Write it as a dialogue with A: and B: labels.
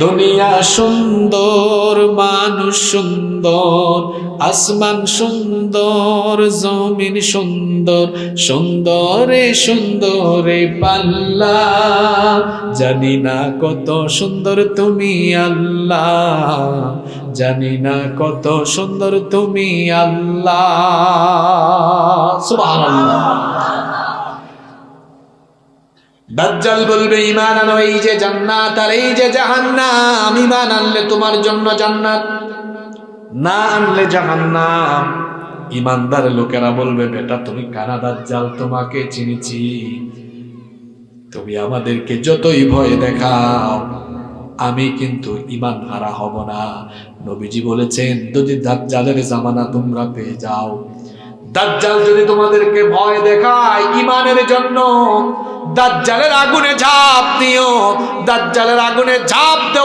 A: দুনিয়া সুন্দর, মানুষ সুন্দর, আসমান সুন্দর, জমিন সুন্দর, সুন্দরে সুন্দরে পাল্লা। জানি না কত সুন্দর তুমি আল্লাহ, জানি না কত সুন্দর তুমি আল্লাহ। সুবহানাল্লাহ। দাজ্জাল বলবে ঈমান আনো, এই যে জান্নাত আর এই যে জাহান্নাম, ঈমান আনলে তোমার জন্য জান্নাত, না আনলে জাহান্নাম। ঈমানদার লোকেরা বলবে বেটা তুমি কানা দাজ্জাল, তোমাকে চিনেছি, তুমি আমাদেরকে যতই ভয় দেখাও আমি কিন্তু ঈমান হারা হব না। নবীজি বলেছেন যদি দাজ্জালের জামানা তোমরা পেয়ে যাও, দাজ্জাল যদি তোমাদেরকে ভয় দেখায় ঈমানের জন্য, দাজ্জালের আগুনে ঝাঁপ দিও, দাজ্জালের আগুনে ঝাঁপ দেও।